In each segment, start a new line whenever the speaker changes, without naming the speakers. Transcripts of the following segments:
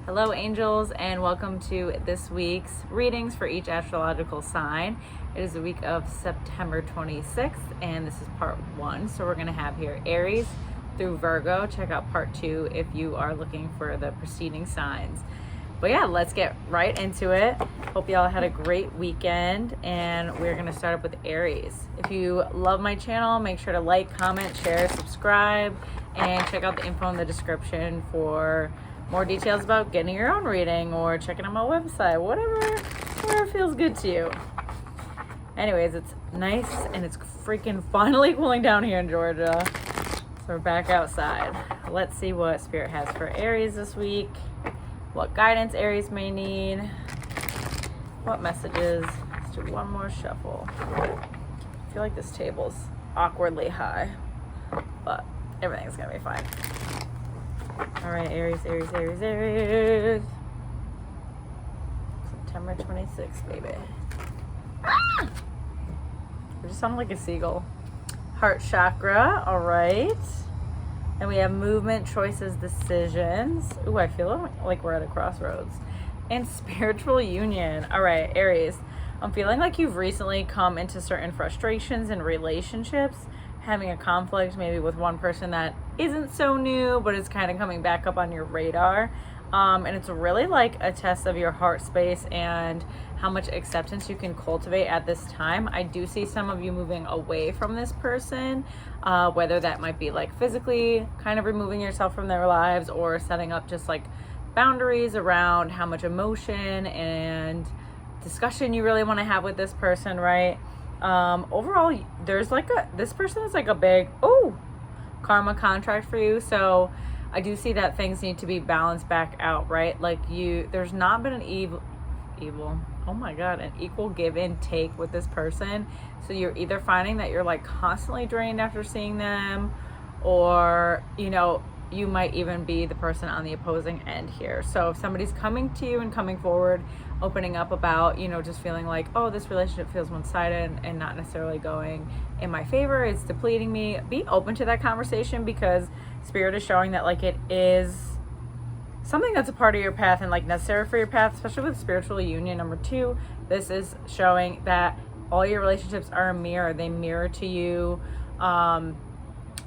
Hello angels, and welcome to this week's readings for each astrological sign. It is the week of September 26th and this is part 1. So we're going to have here Aries through Virgo. Check out part 2 if you are looking for the preceding signs. But yeah, let's get right into it. Hope y'all had a great weekend, and we're going to start up with Aries. If you love my channel, make sure to like, comment, share, subscribe, and check out the info in the description for more details about getting your own reading or checking out my website, whatever feels good to you. Anyways, it's nice and it's freaking finally cooling down here in Georgia. So we're back outside. Let's see what Spirit has for Aries this week. What guidance Aries may need. What messages. Let's do one more shuffle. I feel like this table's awkwardly high, but everything's gonna be fine. All right, Aries. September 26th, baby. Ah! I just sounded like a seagull. Heart chakra, all right. And we have movement, choices, decisions. Ooh, I feel like we're at a crossroads. And spiritual union. All right, Aries. I'm feeling like you've recently come into certain frustrations in relationships, having a conflict maybe with one person that isn't so new, but is kind of coming back up on your radar. And it's really like a test of your heart space and how much acceptance you can cultivate at this time. I do see some of you moving away from this person, whether that might be like physically kind of removing yourself from their lives or setting up just like boundaries around how much emotion and discussion you really want to have with this person, right? Overall, there's like this person is like a big karma contract for you. So I do see that things need to be balanced back out, right? Like there's not been an an equal give and take with this person. So you're either finding that you're like constantly drained after seeing them, or you might even be the person on the opposing end here. So if somebody's coming to you and coming forward, opening up about, just feeling like, oh, this relationship feels one-sided and not necessarily going in my favor, it's depleting me, be open to that conversation, because Spirit is showing that like it is something that's a part of your path and like necessary for your path, especially with spiritual union number 2. This is showing that all your relationships are a mirror. They mirror to you,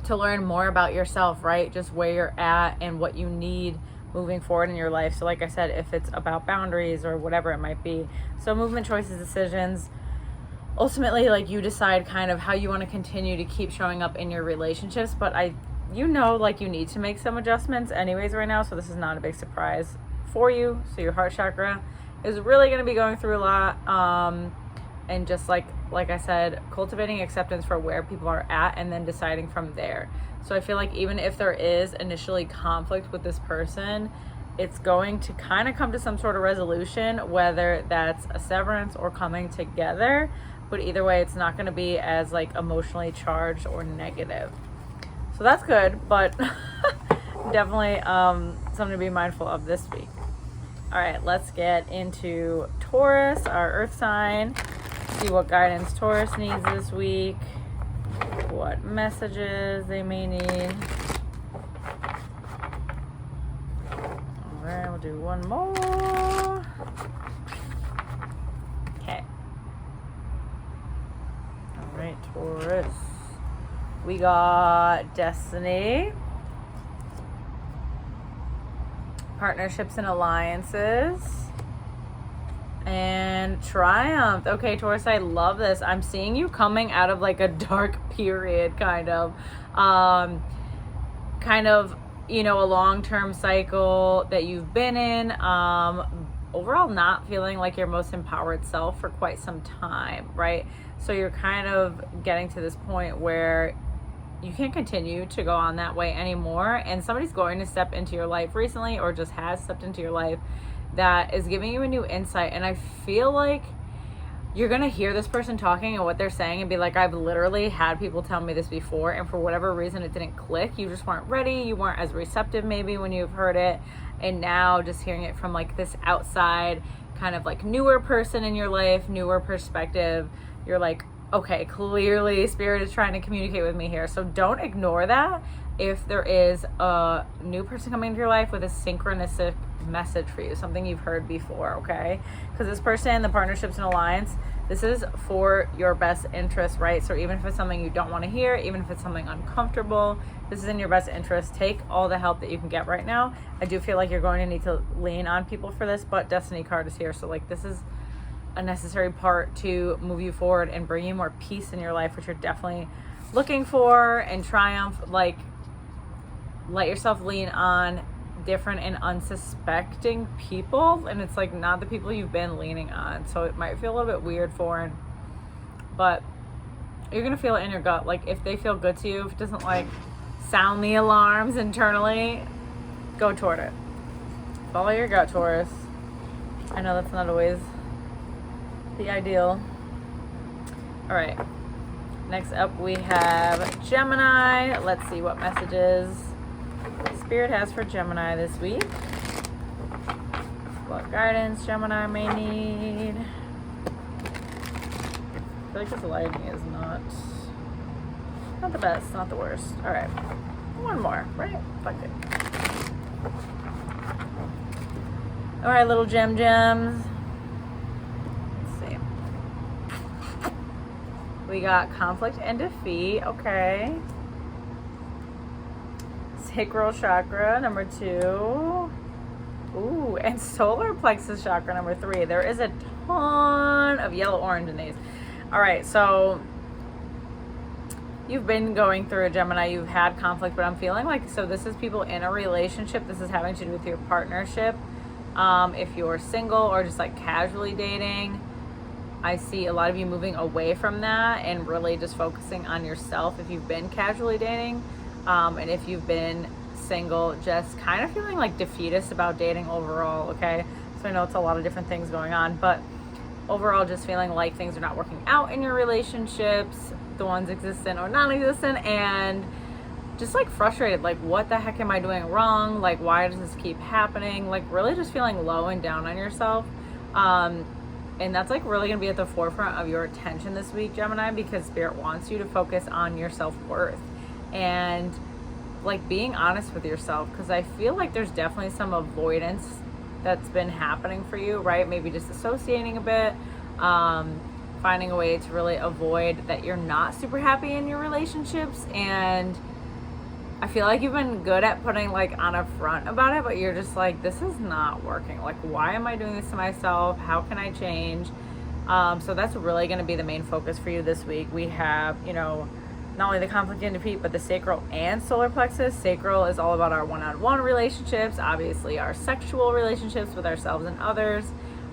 to learn more about yourself, right? Just where you're at and what you need moving forward in your life. So like I said, if it's about boundaries or whatever it might be. So movement, choices, decisions. Ultimately, like you decide kind of how you want to continue to keep showing up in your relationships. But you need to make some adjustments anyways right now. So this is not a big surprise for you. So your heart chakra is really going to be going through a lot. And just like I said, cultivating acceptance for where people are at and then deciding from there. So I feel like even if there is initially conflict with this person, it's going to kind of come to some sort of resolution, whether that's a severance or coming together. But either way, it's not going to be as like emotionally charged or negative. So that's good, but definitely something to be mindful of this week. All right, let's get into Taurus, our earth sign. See what guidance Taurus needs this week, what messages they may need. All right, we'll do one more. Okay. All right, Taurus. We got destiny, partnerships and alliances, and triumph. Okay, Taurus, I love this. I'm seeing you coming out of like a dark period, kind of a long-term cycle that you've been in. Overall, not feeling like your most empowered self for quite some time, right? So you're kind of getting to this point where you can't continue to go on that way anymore, and somebody's going to step into your life recently, or just has stepped into your life, that is giving you a new insight. And I feel like you're going to hear this person talking and what they're saying and be like, I've literally had people tell me this before, and for whatever reason it didn't click. You just weren't ready. You weren't as receptive maybe when you've heard it. And now just hearing it from like this outside kind of like newer person in your life, newer perspective, you're like, okay, clearly Spirit is trying to communicate with me here. So don't ignore that if there is a new person coming into your life with a synchronistic message for you, something you've heard before, okay? Because this person, the partnerships and alliance, this is for your best interest, right? So even if it's something you don't want to hear, even if it's something uncomfortable, this is in your best interest. Take all the help that you can get right now. I do feel like you're going to need to lean on people for this, but Destiny card is here. So like this is a necessary part to move you forward and bring you more peace in your life, which you're definitely looking for, and triumph. Like, let yourself lean on different and unsuspecting people, and it's like not the people you've been leaning on, so it might feel a little bit weird, foreign, but you're gonna feel it in your gut. Like if they feel good to you, if it doesn't like sound the alarms internally, go toward it. Follow your gut, Taurus. I know that's not always the ideal. All right, next up we have Gemini. Let's see what messages Spirit has for Gemini this week. What guidance Gemini may need. I feel like this lighting is not the best, not the worst. All right, one more, right? Fuck it. All right, little gems. Let's see. We got conflict and defeat. Okay. Sacral chakra, number 2. Ooh, and solar plexus chakra, number 3. There is a ton of yellow orange in these. All right, so you've been going through a Gemini, you've had conflict, but I'm feeling like, so this is people in a relationship. This is having to do with your partnership. If you're single or just like casually dating, I see a lot of you moving away from that and really just focusing on yourself if you've been casually dating. And if you've been single, just kind of feeling like defeatist about dating overall, okay? So I know it's a lot of different things going on, but overall just feeling like things are not working out in your relationships, the ones existent or non-existent, and just like frustrated, like what the heck am I doing wrong? Like why does this keep happening? Like really just feeling low and down on yourself. And that's like really gonna be at the forefront of your attention this week, Gemini, because Spirit wants you to focus on your self-worth and like being honest with yourself, because I feel like there's definitely some avoidance that's been happening for you, right? Maybe disassociating a bit, finding a way to really avoid that you're not super happy in your relationships. And I feel like you've been good at putting like on a front about it, but you're just like, this is not working. Like, why am I doing this to myself? How can I change? So that's really going to be the main focus for you this week. We have, you know, not only the conflict and defeat, but the sacral and solar plexus. Sacral is all about our one-on-one relationships, obviously our sexual relationships with ourselves and others,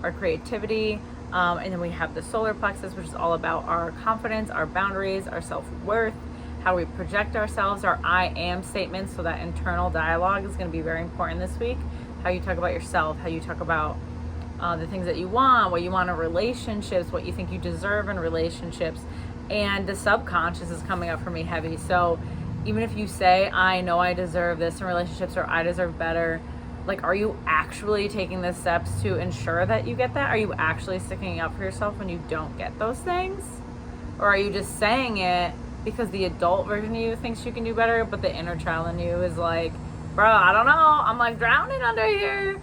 our creativity. And then we have the solar plexus, which is all about our confidence, our boundaries, our self-worth, how we project ourselves, our I am statements. So that internal dialogue is going to be very important this week. How you talk about yourself, how you talk about the things that you want, what you want in relationships, what you think you deserve in relationships. And the subconscious is coming up for me heavy. So even if you say, I know I deserve this in relationships, or I deserve better, like, are you actually taking the steps to ensure that you get that? Are you actually sticking up for yourself when you don't get those things? Or are you just saying it because the adult version of you thinks you can do better, but the inner child in you is like, bro, I don't know, I'm like drowning under here.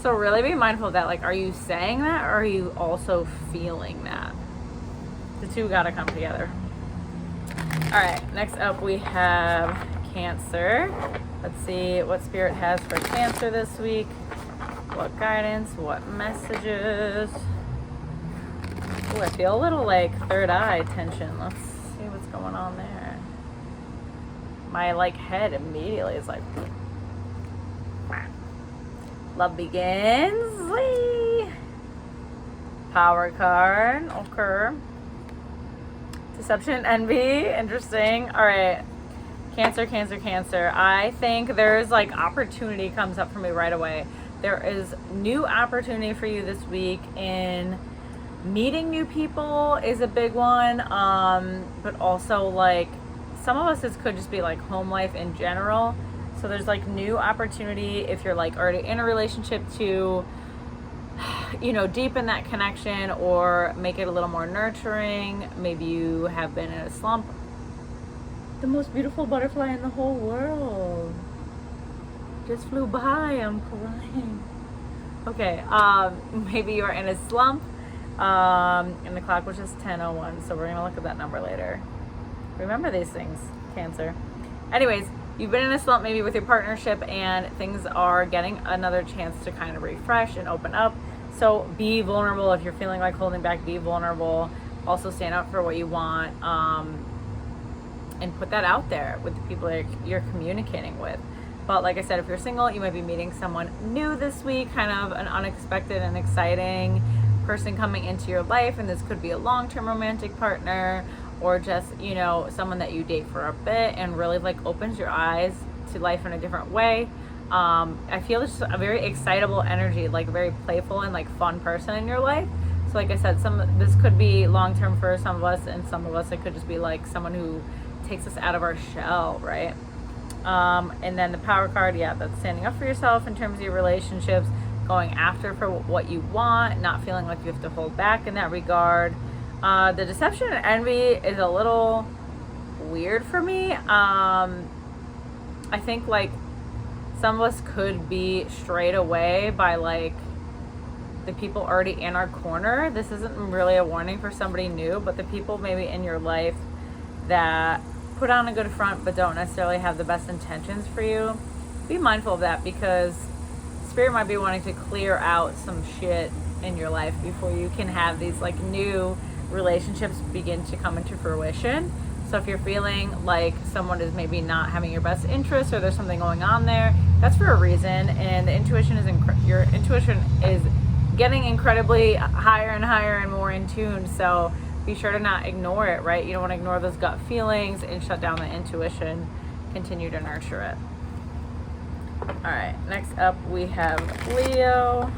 So really be mindful of that. Like, are you saying that, or are you also feeling that? The two gotta come together. All right, next up we have Cancer. Let's see what Spirit has for Cancer this week. What guidance, what messages. Ooh, I feel a little like third eye tension. Let's see what's going on there. My like head immediately is like, love begins. Whee! Power card, okay. Deception, envy, interesting. All right, Cancer, Cancer, Cancer. I think there's like opportunity comes up for me right away. There is new opportunity for you this week in meeting new people is a big one. But also like some of us, this could just be like home life in general. So there's like new opportunity if you're like already in a relationship to you know, deepen that connection or make it a little more nurturing. Maybe you have been in a slump. The most beautiful butterfly in the whole world just flew by. I'm crying. Okay, maybe you're in a slump, and the clock was just 10:01, so we're gonna look at that number later. Remember these things, Cancer. Anyways, you've been in a slump maybe with your partnership, and things are getting another chance to kind of refresh and open up. So be vulnerable. If you're feeling like holding back, be vulnerable. Also stand up for what you want, and put that out there with the people that you're communicating with. But like I said, if you're single, you might be meeting someone new this week, kind of an unexpected and exciting person coming into your life. And this could be a long-term romantic partner, or just, you know, someone that you date for a bit and really like opens your eyes to life in a different way. I feel it's just a very excitable energy, like a very playful and like fun person in your life. So like I said, this could be long-term for some of us, and some of us it could just be like someone who takes us out of our shell, right? And then the Power card, yeah, that's standing up for yourself in terms of your relationships, going after for what you want, not feeling like you have to hold back in that regard. The deception and envy is a little weird for me. I think like some of us could be strayed away by like the people already in our corner. This isn't really a warning for somebody new, but the people maybe in your life that put on a good front but don't necessarily have the best intentions for you. Be mindful of that, because Spirit might be wanting to clear out some shit in your life before you can have these like new relationships begin to come into fruition. So if you're feeling like someone is maybe not having your best interest, or there's something going on there, that's for a reason. And the intuition is your intuition is getting incredibly higher and higher and more in tune. So be sure to not ignore it, right? You don't want to ignore those gut feelings and shut down the intuition. Continue to nurture it. All right, next up we have Leo.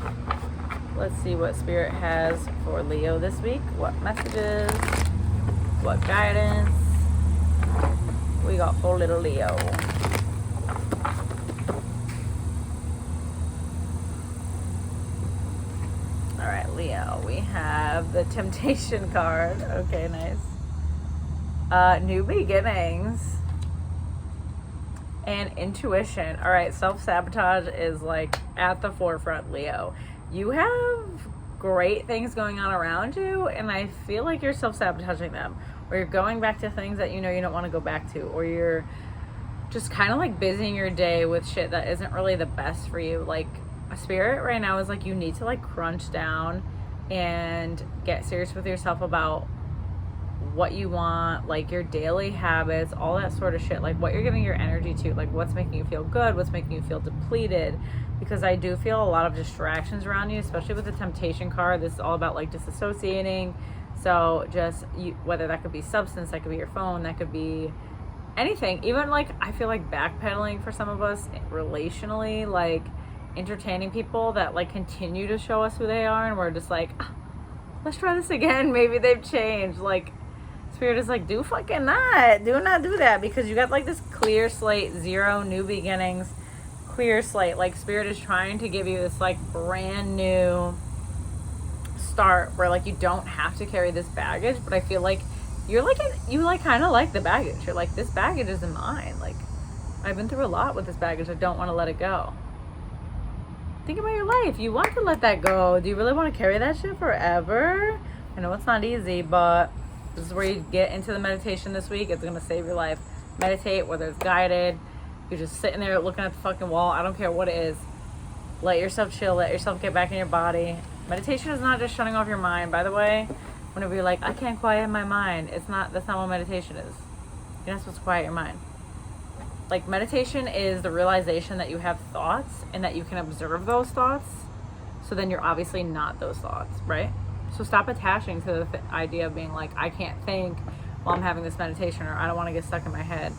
Let's see what Spirit has for Leo this week. What messages, what guidance we got for little Leo. All right, Leo, we have the Temptation card. Okay, nice. New beginnings and intuition. All right, self-sabotage is like at the forefront, Leo. You have great things going on around you, and I feel like you're self-sabotaging them, or you're going back to things that you know you don't want to go back to, or you're just kind of like busying your day with shit that isn't really the best for you. Like, Spirit right now is like, you need to like crunch down and get serious with yourself about what you want, like your daily habits, all that sort of shit, like what you're giving your energy to, like what's making you feel good, what's making you feel depleted. Because I do feel a lot of distractions around you, especially with the Temptation card. This is all about like disassociating. So just whether that could be substance, that could be your phone, that could be anything. Even like, I feel like backpedaling for some of us relationally, like entertaining people that like continue to show us who they are, and we're just like, let's try this again. Maybe they've changed. Like, Spirit is like, do fucking not. Do not do that, because you got like this clear slate, zero new beginnings, clear slate. Like, Spirit is trying to give you this like brand new start where like you don't have to carry this baggage. But I feel like you're like, you like kind of like the baggage. You're like, this baggage isn't mine. Like, I've been through a lot with this baggage. I don't want to let it go. Think about your life. You want to let that go. Do you really want to carry that shit forever? I know it's not easy, but this is where you get into the meditation this week. It's going to save your life. Meditate, whether it's guided. You're just sitting there looking at the fucking wall. I don't care what it is. Let yourself chill. Let yourself get back in your body. Meditation is not just shutting off your mind. By the way, whenever you're like, I can't quiet my mind, that's not what meditation is. You're not supposed to quiet your mind. Like, meditation is the realization that you have thoughts and that you can observe those thoughts. So then you're obviously not those thoughts, right? So stop attaching to the idea of being like, I can't think while I'm having this meditation, or I don't want to get stuck in my head.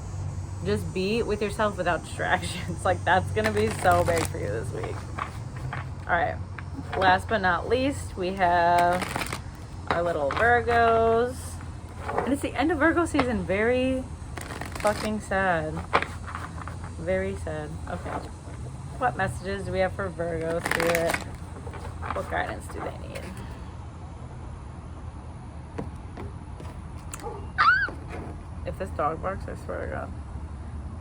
Just be with yourself without distractions. Like, that's going to be so big for you this week. All right. Last but not least, we have our little Virgos. And it's the end of Virgo season. Very fucking sad. Very sad. Okay. What messages do we have for Virgo, Spirit? What guidance do they need? If this dog barks, I swear to God.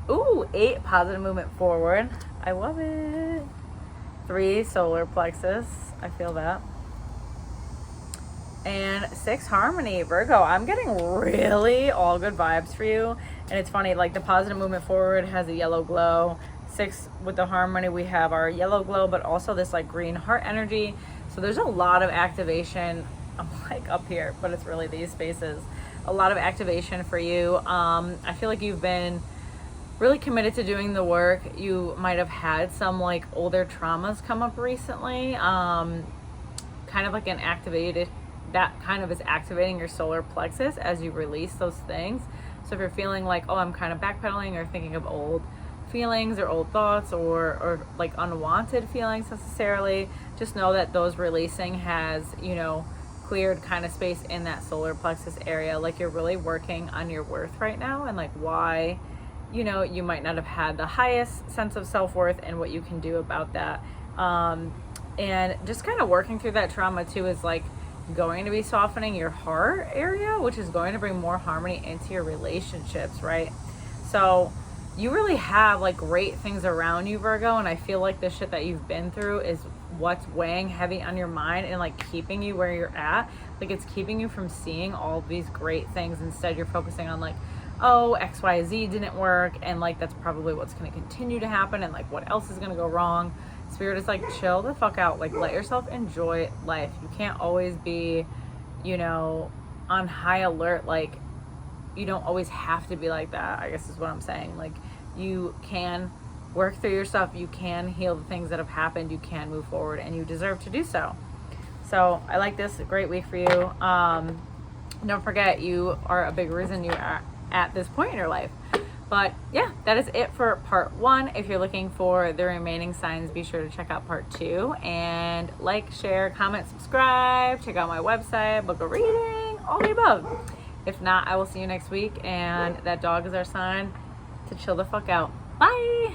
Ooh, 8, positive movement forward. I love it. 3, solar plexus. I feel that. And 6, harmony. Virgo, I'm getting really all good vibes for you. And it's funny, like the positive movement forward has a yellow glow. 6 with the harmony, we have our yellow glow, but also this like green heart energy. So there's a lot of activation. I'm like up here, but it's really these spaces. A lot of activation for you. I feel like you've been really committed to doing the work. You might have had some like older traumas come up recently. Kind of like that kind of is activating your solar plexus as you release those things. So if you're feeling like, oh, I'm kind of backpedaling or thinking of old feelings or old thoughts or like unwanted feelings necessarily, just know that those releasing has, you know, cleared kind of space in that solar plexus area. Like you're really working on your worth right now and like why, you know, you might not have had the highest sense of self-worth and what you can do about that. And just kind of working through that trauma too is like going to be softening your heart area, which is going to bring more harmony into your relationships, right? So you really have like great things around you, Virgo, and I feel like the shit that you've been through is what's weighing heavy on your mind and like keeping you where you're at. Like it's keeping you from seeing all these great things. Instead you're focusing on like, oh, XYZ didn't work, and like that's probably what's going to continue to happen, and like what else is going to go wrong. Spirit is like, chill the fuck out. Like let yourself enjoy life. You can't always be, you know, on high alert. Like you don't always have to be like that, I guess is what I'm saying. Like you can work through your stuff. You can heal the things that have happened. You can move forward, and you deserve to do so. So I like this. A great week for you. Don't forget, you are a big reason you are at this point in your life. But yeah, that is it for part 1. If you're looking for the remaining signs, be sure to check out part 2 and like, share, comment, subscribe, check out my website, book a reading, all the above. If not, I will see you next week, and that dog is our sign to chill the fuck out. Bye.